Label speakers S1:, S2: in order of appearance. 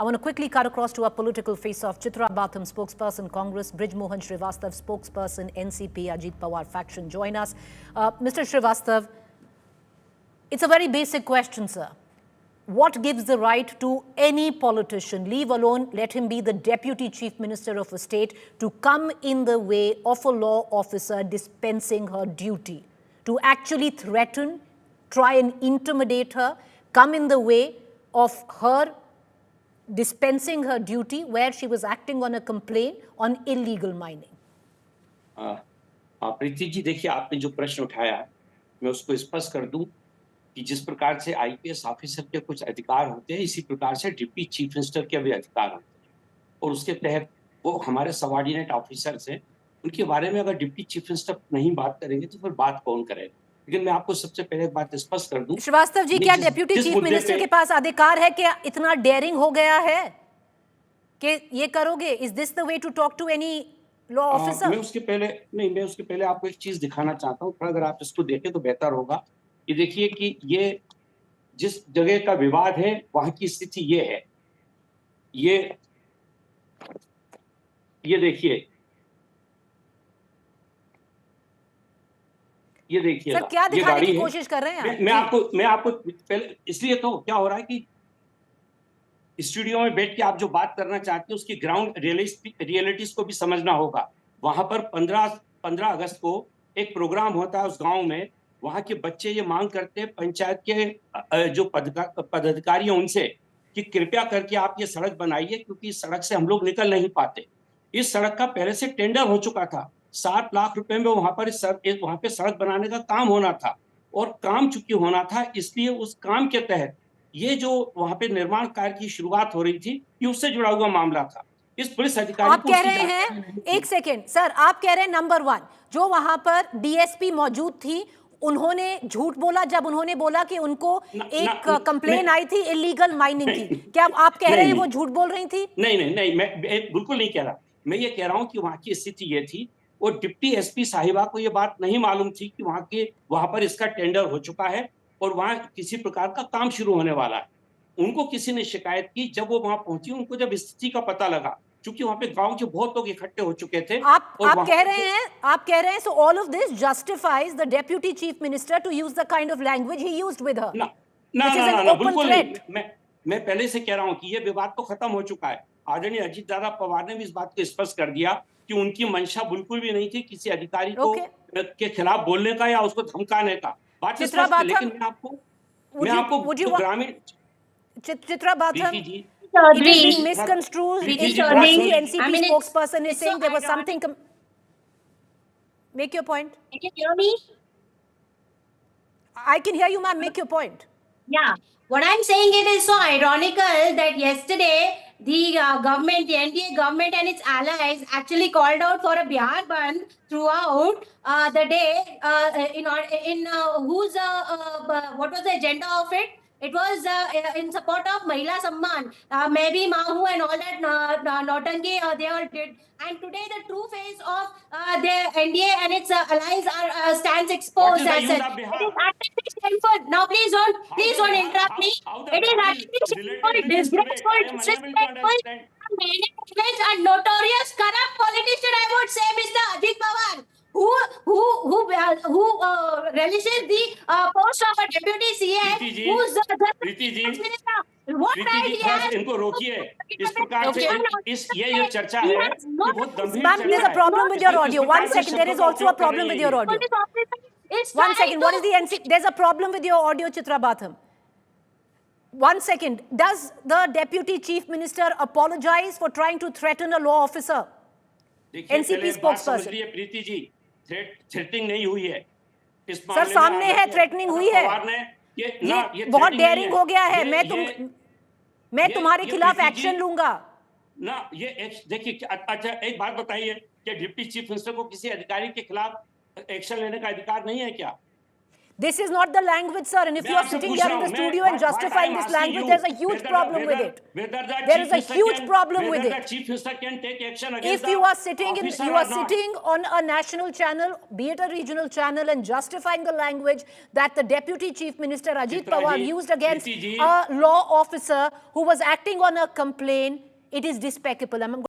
S1: I want to quickly cut across to our political face-off. Chitra Batham, spokesperson Congress, Brij Mohan Srivastav, spokesperson NCP, Ajit Pawar faction, join us. Mr. Srivastav, it's a very basic question, sir. What gives the right to any politician, leave alone let him be the deputy chief minister of a state, to come in the way of a law officer dispensing her duty, to actually threaten, try and intimidate her, come in the way of her dispensing her duty where she was acting on a complaint on illegal mining?
S2: Preeti ji, देखिए, आपने जो प्रश्न उठाया मैं उसको स्पष्ट कर दूं कि जिस प्रकार से आईपीएस ऑफिसर के कुछ अधिकार होते हैं, इसी प्रकार से डिप्टी चीफ मिनिस्टर के भी अधिकार होते हैं और उसके तहत वो हमारे सबऑर्डिनेट ऑफिसर्स हैं। उनके बारे में अगर डिप्टी चीफ मिनिस्टर नहीं बात करेंगे तो फिर बात कौन करेगा? लेकिन मैं आपको सबसे पहले एक बात स्पष्ट कर दूं,
S1: श्रीवास्तव जी, क्या डिप्टी चीफ मिनिस्टर के पास अधिकार है? क्या इतना डेयरिंग हो गया है कि ये करोगे? Is this the way to talk to any law officer?
S2: मैं उसके पहले आपको एक चीज दिखाना चाहता हूँ। अगर आप इसको देखें तो बेहतर होगा। ये देखिए कि ये जिस जगह का विवाद है वहां की स्थिति ये है। ये देखिए, ये देखिए
S1: सर, क्या दिखाने की कोशिश कर रहे हैं?
S2: मैं आपको पहले इसलिए तो क्या हो रहा है कि स्टूडियो में बैठ के आप जो बात करना चाहते हैं उसकी ग्राउंड रियलिटीज को भी समझना होगा। वहां पर 15 अगस्त को एक प्रोग्राम होता है उस गांव में। वहां के बच्चे ये मांग करते हैं पंचायत के जो पदाधिकारी हैं उनसे कि कृपया करके आप ये सड़क बनाइए, क्योंकि इस सड़क से हम लोग निकल नहीं पाते। इस सड़क का पहले से टेंडर हो चुका था। 7 लाख रुपए में वहां पे सड़क बनाने का काम होना था और काम चुकी होना था। इसलिए उस काम के तहत ये जो वहां पे निर्माण कार्य की शुरुआत हो रही थी, ये उससे जुड़ा हुआ मामला था। इस पुलिस अधिकारी
S1: आप कह रहे हैं, एक सेकेंड सर, आप कह रहे हैं नंबर 1 जो वहां पर डीएसपी मौजूद थी उन्होंने झूठ बोला जब उन्होंने बोला कि उनको एक कंप्लेन आई थी इलीगल माइनिंग की। क्या आप कह रहे हैं वो झूठ बोल रही थी?
S2: नहीं, मैं बिल्कुल नहीं कह रहा। मैं ये कह रहा हूं कि वहां की स्थिति ये थी और डिप्टी एसपी साहिबा को ये बात नहीं मालूम थी कि वहां पर इसका टेंडर हो चुका है और वहां किसी प्रकार का काम शुरू होने वाला है। उनको किसी ने शिकायत की। जब वो वहां पहुंची, उनको जब स्थिति का पता लगा, क्योंकि वहां पे गांव के बहुत लोग इकट्ठे हो चुके थे।
S1: आप कह रहे हैं so all of this justifies the deputy chief minister to use the kind of language he used with her.
S2: ना, बिल्कुल नहीं। मैं पहले से कह रहा हूं कि ये विवाद तो खत्म हो चुका है। आदरणीय अजीत दादा पवार ने भी इस बात को स्पष्ट कर दिया कि उनकी मंशा बिल्कुल भी नहीं थी किसी अधिकारी को के खिलाफ बोलने का या उसको धमकाने का। बात स्पष्ट है। लेकिन मैं आपको ग्रामीण
S1: Chitra Batham, it is being misconstrued. The NCP spokesperson is saying there was something. Make your point.
S3: Can you hear me?
S1: I can hear you, ma'am. Make your point.
S3: Yeah. What I'm saying, it is so ironical that yesterday the government, the NDA government and its allies actually called out for a Bihar Bandh throughout the day. What was the agenda of it? It was in support of Mahila Samman. Maybe Mahu and all that Nautangi they all did. And today the true face of the NDA and its allies stands exposed as such. It is actually shameful. Now please don't interrupt me. It is actually shameful, disgraceful, disrespectful, management and notorious corrupt politician, I would say, Mr. Ajit Pawar, who relishes the post of a deputy CM, who's the What right he has?
S2: इनको रोकिए। इस प्रकार से ये जो चर्चा है बहुत गंभीर चर्चा है।
S1: There's a problem with your audio. One second, there is also a problem with your audio. One second, what is the NC? There's a problem with your audio, Chitra Batham. One second, does the deputy chief minister apologize for trying to threaten a law officer? NCP spokesperson.
S2: Preeti ji, threatening नहीं हुई है।
S1: Sir सामने है, threatening हुई है। ये बहुत dairying हो गया है। मैं तुम्हारे खिलाफ एक्शन लूंगा
S2: ना। ये देखिए, अच्छा एक बात बताइए, क्या डिप्टी चीफ मिनिस्टर को किसी अधिकारी के खिलाफ एक्शन लेने का अधिकार नहीं है क्या?
S1: This is not the language, sir. And if
S2: मैं
S1: you are
S2: आपसे
S1: sitting
S2: पूछ
S1: here
S2: रहा
S1: in the
S2: हूं,
S1: studio
S2: मैं-
S1: and
S2: what
S1: justifying
S2: I'm
S1: this
S2: asking
S1: language,
S2: you,
S1: there's a huge
S2: whether-
S1: problem with
S2: whether-
S1: it.
S2: whether the
S1: There
S2: chief
S1: is a
S2: minister
S1: huge
S2: can-
S1: problem with
S2: whether
S1: it.
S2: the chief minister can take action against
S1: If you
S2: the
S1: are sitting in,
S2: officer
S1: you
S2: or
S1: are
S2: not.
S1: sitting on a national channel, be it a regional channel, and justifying the language that the deputy chief minister Ajit
S2: Chitra
S1: Pawar
S2: ji,
S1: used against
S2: Priti ji.
S1: a law officer who was acting on a complaint, it is despicable. I'm